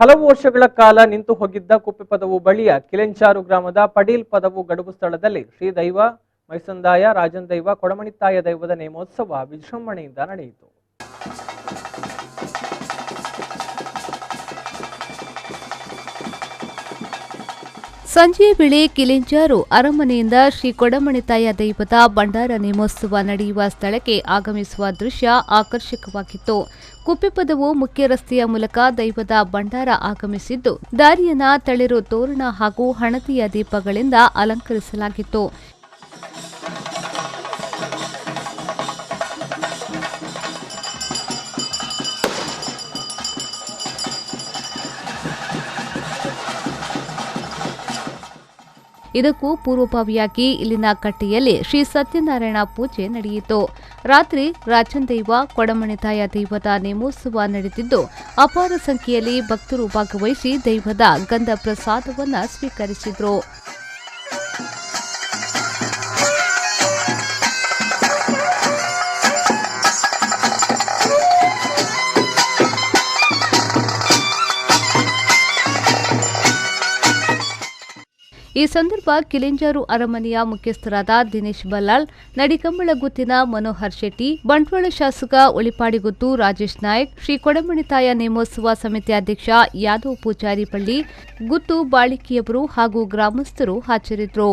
ಹಲವು ವರ್ಷಗಳ ಕಾಲ ನಿಂತು ಹೋಗಿದ್ದ ಕುಪ್ಪೆಪದವು ಬಳಿಯ ಕಿಲೆಂಚಾರು ಗ್ರಾಮದ ಪಡೀಲ್ ಪದವು ಗಡುಬು ಸ್ಥಳದಲ್ಲಿ ಶ್ರೀ ದೈವ ಮೈಸಂದಾಯ ರಾಜನ್ ದೈವ ಕೊಡಮಣಿತಾಯ ದೈವದ ನೇಮೋತ್ಸವ ವಿಜೃಂಭಣೆಯಿಂದ ನಡೆಯಿತು. ಸಂಜೆಯ ವೇಳೆ ಕಿಲೆಂಚಾರು ಅರಮನೆಯಿಂದ ಶ್ರೀ ಕೊಡಮಣಿತಾಯ ದೈವದ ಭಂಡಾರ ನೇಮೋತ್ಸವ ನಡೆಯುವ ಸ್ಥಳಕ್ಕೆ ಆಗಮಿಸುವ ದೃಶ್ಯ ಆಕರ್ಷಕವಾಗಿತ್ತು. ಕುಪ್ಪೆಪದವು ಮುಖ್ಯ ರಸ್ತೆಯ ಮೂಲಕ ದೈವದ ಭಂಡಾರ ಆಗಮಿಸಿದ್ದು, ದಾರಿಯನ್ನ ತಳಿರು ತೋರಣ ಹಾಗೂ ಹಣತೆಯ ದೀಪಗಳಿಂದ ಅಲಂಕರಿಸಲಾಗಿತ್ತು. ಇದಕ್ಕೂ ಪೂರ್ವಭಾವಿಯಾಗಿ ಇಲ್ಲಿನ ಕಟ್ಟೆಯಲ್ಲಿ ಶ್ರೀ ಸತ್ಯನಾರಾಯಣ ಪೂಜೆ ನಡೆಯಿತು. ರಾತ್ರಿ ರಾಜನ್ ದೈವ ಕೊಡಮಣಿತಾಯ ದೈವದ ನೇಮೋತ್ಸವ ನಡೆದಿದ್ದು, ಅಪಾರ ಸಂಖ್ಯೆಯಲ್ಲಿ ಭಕ್ತರು ಭಾಗವಹಿಸಿ ದೈವದ ಗಂಧ ಪ್ರಸಾದವನ್ನು ಸ್ವೀಕರಿಸಿದರು. ಈ ಸಂದರ್ಭ ಕಿಲೆಂಚಾರು ಅರಮನೆಯ ಮುಖ್ಯಸ್ಥರಾದ ದಿನೇಶ್ ಬಲ್ಲಾಳ್, ನಡಿಕಂಬಳಗುತ್ತಿನ ಮನೋಹರ್ ಶೆಟ್ಟಿ, ಬಂಟ್ವಾಳ ಶಾಸಕ ಉಳಿಪಾಡಿಗುತ್ತು ರಾಜೇಶ್ ನಾಯಕ್, ಶ್ರೀ ಕೊಡಮಣಿತಾಯ ನೇಮೋತ್ಸವ ಸಮಿತಿ ಅಧ್ಯಕ್ಷ ಯಾದವ್ ಪೂಜಾರಿ ಪಳ್ಳಿ, ಗುತ್ತು ಬಾಳಿಕೆಯವರು ಹಾಗೂ ಗ್ರಾಮಸ್ಥರು ಹಾಜರಿದ್ದರು.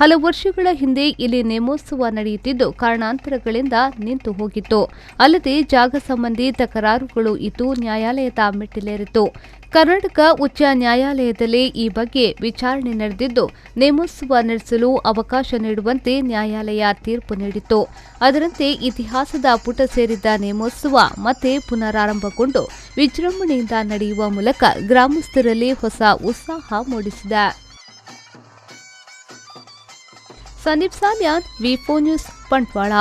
ಹಲವು ವರ್ಷಗಳ ಹಿಂದೆ ಇಲ್ಲಿ ನೇಮೋತ್ಸವ ನಡೆಯುತ್ತಿದ್ದು, ಕಾರಣಾಂತರಗಳಿಂದ ನಿಂತು ಹೋಗಿತ್ತು. ಅಲ್ಲದೆ ಜಾಗ ಸಂಬಂಧಿ ತಕರಾರುಗಳು ಇದ್ದು ನ್ಯಾಯಾಲಯದ ಮೆಟ್ಟಿಲೇರಿತು. ಕರ್ನಾಟಕ ಉಚ್ಚ ನ್ಯಾಯಾಲಯದಲ್ಲಿ ಈ ಬಗ್ಗೆ ವಿಚಾರಣೆ ನಡೆದಿದ್ದು, ನೇಮೋತ್ಸವ ನಡೆಸಲು ಅವಕಾಶ ನೀಡುವಂತೆ ನ್ಯಾಯಾಲಯ ತೀರ್ಪು ನೀಡಿತ್ತು. ಅದರಂತೆ ಇತಿಹಾಸದ ಪುಟ ಸೇರಿದ್ದ ನೇಮೋತ್ಸವ ಮತ್ತೆ ಪುನರಾರಂಭಗೊಂಡು ವಿಜೃಂಭಣೆಯಿಂದ ನಡೆಯುವ ಮೂಲಕ ಗ್ರಾಮಸ್ಥರಲ್ಲಿ ಹೊಸ ಉತ್ಸಾಹ ಮೂಡಿಸಿದೆ. ಸಂದೀಪ್ ಸಾಲ್ಯಾನ್, ವಿ4 ನ್ಯೂಸ್, ಬಂಟ್ವಾಳ.